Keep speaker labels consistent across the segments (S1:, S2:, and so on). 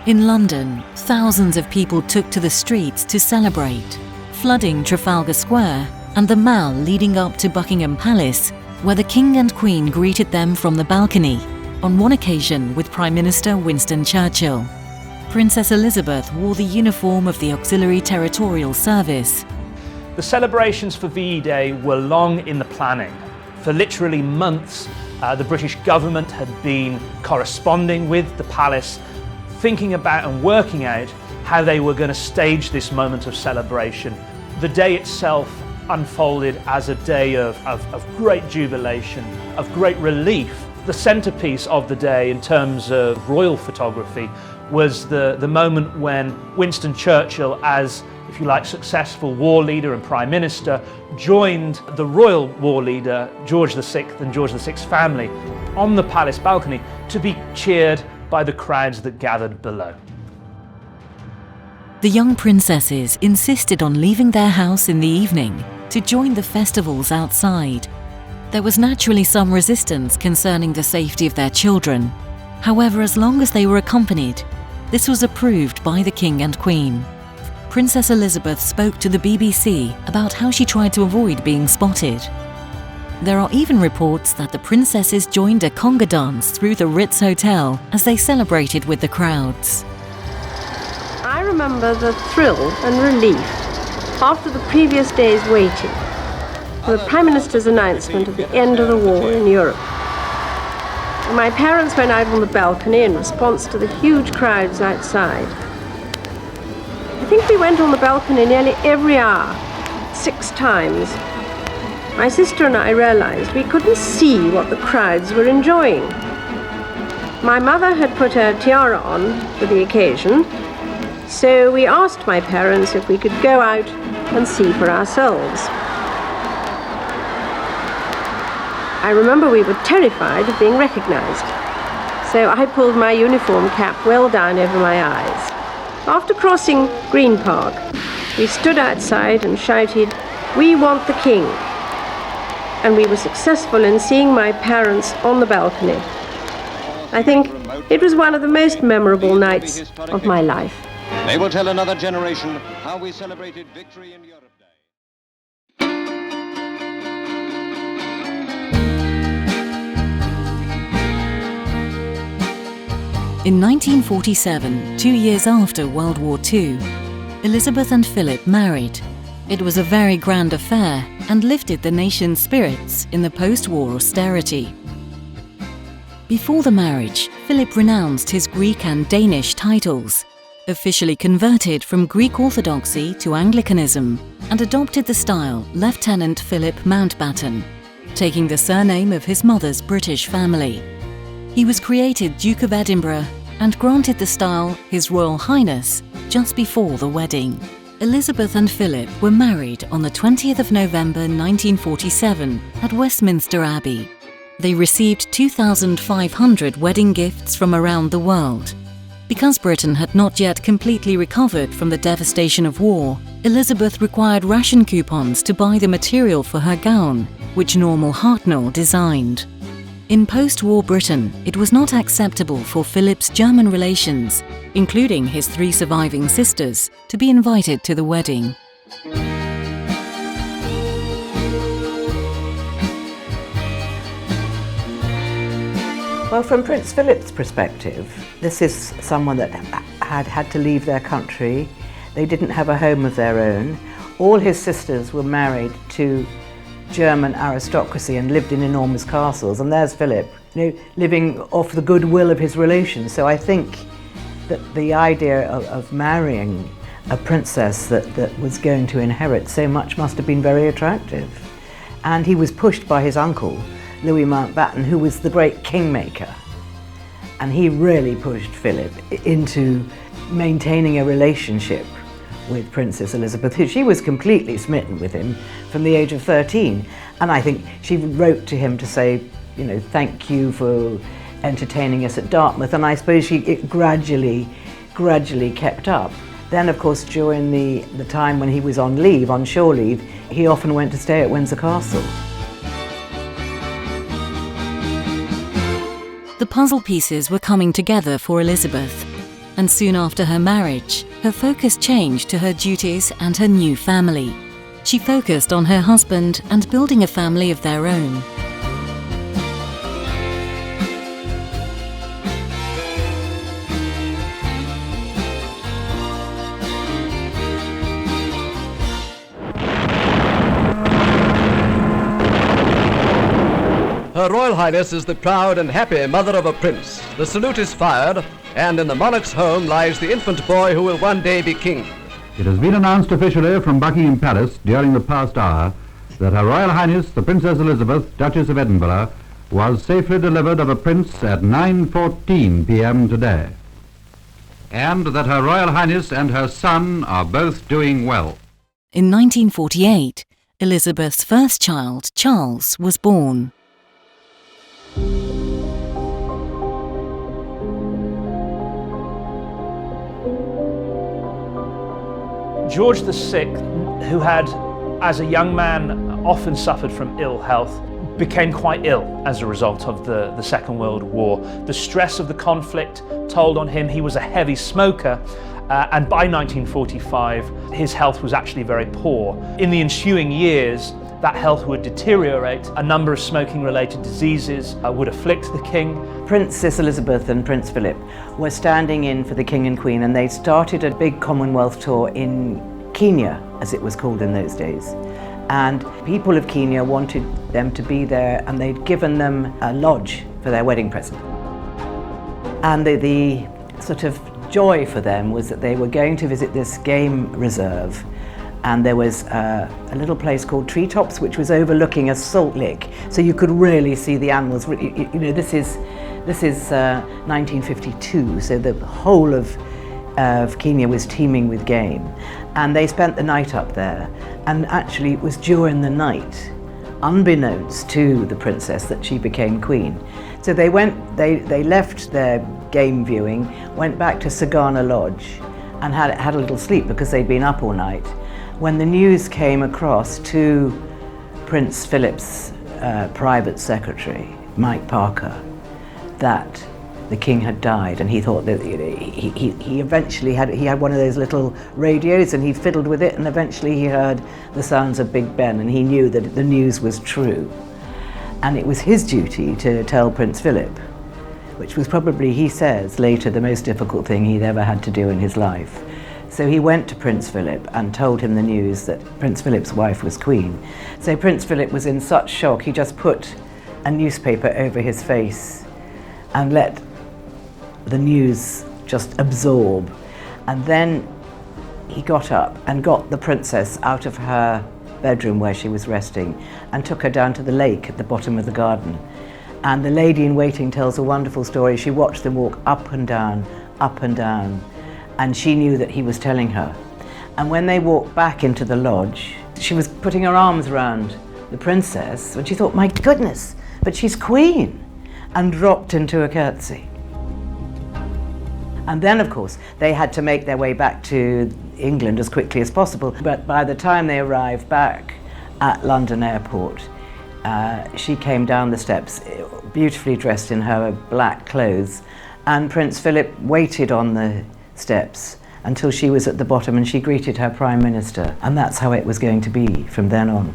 S1: In London, thousands of people took to the streets to celebrate, flooding Trafalgar Square and the Mall leading up to Buckingham Palace, where the King and Queen greeted them from the balcony, on one occasion with Prime Minister Winston Churchill. Princess Elizabeth wore the uniform of the Auxiliary Territorial Service.
S2: The celebrations for VE Day were long in the planning. For literally months, the British government had been corresponding with the palace, thinking about and working out how they were going to stage this moment of celebration. The day itself unfolded as a day of great jubilation, of great relief. The centrepiece of the day in terms of royal photography was the moment when Winston Churchill, as, if you like, successful war leader and Prime Minister, joined the royal war leader, George VI and George VI's family, on the palace balcony to be cheered by the crowds that gathered below.
S1: The young princesses insisted on leaving their house in the evening to join the festivals outside. There was naturally some resistance concerning the safety of their children. However, as long as they were accompanied, this was approved by the King and Queen. Princess Elizabeth spoke to the BBC about how she tried to avoid being spotted. There are even reports that the princesses joined a conga dance through the Ritz Hotel as they celebrated with the crowds.
S3: I remember the thrill and relief after the previous day's waiting for the Prime Minister's announcement of the end of the war in Europe. My parents went out on the balcony in response to the huge crowds outside. I think we went on the balcony nearly every hour, 6 times. My sister and I realized we couldn't see what the crowds were enjoying. My mother had put her tiara on for the occasion, so we asked my parents if we could go out and see for ourselves. I remember we were terrified of being recognized, so I pulled my uniform cap well down over my eyes. After crossing Green Park, we stood outside and shouted, "We want the King!" And we were successful in seeing my parents on the balcony. I think it was one of the most memorable nights of my life.
S4: They will tell another generation how we celebrated victory in Europe Day.
S1: In 1947, 2 years after World War II, Elizabeth and Philip married. It was a very grand affair and lifted the nation's spirits in the post-war austerity. Before the marriage, Philip renounced his Greek and Danish titles, officially converted from Greek Orthodoxy to Anglicanism, and adopted the style Lieutenant Philip Mountbatten, taking the surname of his mother's British family. He was created Duke of Edinburgh and granted the style His Royal Highness just before the wedding. Elizabeth and Philip were married on the 20th of November 1947 at Westminster Abbey. They received 2,500 wedding gifts from around the world. Because Britain had not yet completely recovered from the devastation of war, Elizabeth required ration coupons to buy the material for her gown, which Normal Hartnell designed. In post-war Britain, it was not acceptable for Philip's German relations, including his 3 surviving sisters, to be invited to the wedding.
S5: Well, from Prince Philip's perspective, this is someone that had to leave their country. They didn't have a home of their own. All his sisters were married to German aristocracy and lived in enormous castles, and there's Philip, living off the goodwill of his relations. So I think that the idea of marrying a princess that was going to inherit so much must have been very attractive. And he was pushed by his uncle, Louis Mountbatten, who was the great kingmaker. And he really pushed Philip into maintaining a relationship with Princess Elizabeth, who she was completely smitten with him from the age of 13. And I think she wrote to him to say, thank you for entertaining us at Dartmouth. And I suppose it gradually kept up. Then, of course, during the time when he was on leave, on shore leave, he often went to stay at Windsor Castle.
S1: The puzzle pieces were coming together for Elizabeth. And soon after her marriage, her focus changed to her duties and her new family. She focused on her husband and building a family of their own.
S6: Her Royal Highness is the proud and happy mother of a prince. The salute is fired, and in the monarch's home lies the infant boy who will one day be king.
S7: It has been announced officially from Buckingham Palace during the past hour that Her Royal Highness the Princess Elizabeth, Duchess of Edinburgh, was safely delivered of a prince at 9:14 p.m. today, and that Her Royal Highness and her son are both doing well.
S1: In 1948, Elizabeth's first child, Charles, was born.
S2: George VI, who had, as a young man, often suffered from ill health, became quite ill as a result of the Second World War. The stress of the conflict told on him. He was a heavy smoker, and by 1945, his health was actually very poor. In the ensuing years, that health would deteriorate. A number of smoking-related diseases would afflict the king.
S5: Princess Elizabeth and Prince Philip were standing in for the King and Queen, and they started a big Commonwealth tour in Kenya, as it was called in those days. And people of Kenya wanted them to be there, and they'd given them a lodge for their wedding present. And the sort of joy for them was that they were going to visit this game reserve, and there was a little place called Treetops, which was overlooking a salt lick, so you could really see the animals. You know, this is 1952, so the whole of Kenya was teeming with game, and they spent the night up there. And actually, it was during the night, unbeknownst to the princess, that she became queen. So they left their game viewing, went back to Sagana Lodge, and had a little sleep because they'd been up all night. When the news came across to Prince Philip's private secretary, Mike Parker, that the king had died, and he thought that he eventually had one of those little radios, and he fiddled with it, and eventually he heard the sounds of Big Ben, and he knew that the news was true. And it was his duty to tell Prince Philip, which was probably, he says later, the most difficult thing he'd ever had to do in his life. So he went to Prince Philip and told him the news that Prince Philip's wife was queen. So Prince Philip was in such shock, he just put a newspaper over his face and let the news just absorb. And then he got up and got the princess out of her bedroom where she was resting and took her down to the lake at the bottom of the garden. And the lady in waiting tells a wonderful story. She watched them walk up and down, and she knew that he was telling her. And when they walked back into the lodge, she was putting her arms around the princess, and she thought, my goodness, but she's queen, and dropped into a curtsy. And then, of course, they had to make their way back to England as quickly as possible. But by the time they arrived back at London Airport, she came down the steps, beautifully dressed in her black clothes, and Prince Philip waited on the steps until she was at the bottom, and she greeted her Prime Minister. And that's how it was going to be from then on.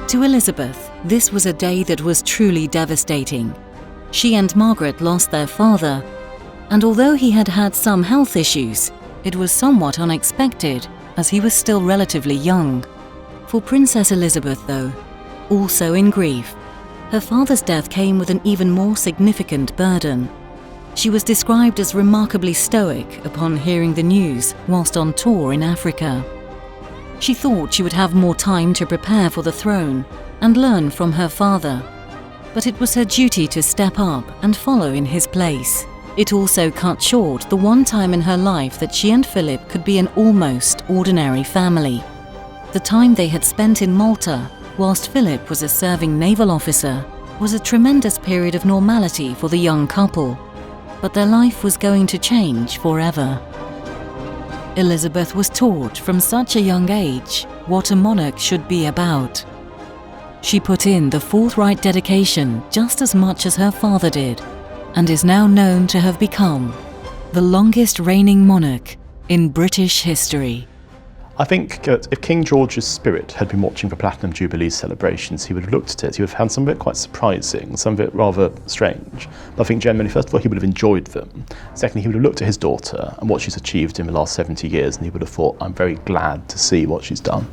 S1: To Elizabeth, this was a day that was truly devastating. She and Margaret lost their father, and although he had had some health issues, it was somewhat unexpected as he was still relatively young. For Princess Elizabeth, though, also in grief, her father's death came with an even more significant burden. She was described as remarkably stoic upon hearing the news whilst on tour in Africa. She thought she would have more time to prepare for the throne and learn from her father, but it was her duty to step up and follow in his place. It also cut short the one time in her life that she and Philip could be an almost ordinary family. The time they had spent in Malta, whilst Philip was a serving naval officer, was a tremendous period of normality for the young couple, but their life was going to change forever. Elizabeth was taught from such a young age what a monarch should be about. She put in the forthright dedication just as much as her father did, and is now known to have become the longest reigning monarch in British history.
S8: I think if King George's spirit had been watching for Platinum Jubilee celebrations, he would have looked at it. He would have found some of it quite surprising, some of it rather strange. But I think generally, first of all, he would have enjoyed them. Secondly, he would have looked at his daughter and what she's achieved in the last 70 years, and he would have thought, I'm very glad to see what she's done.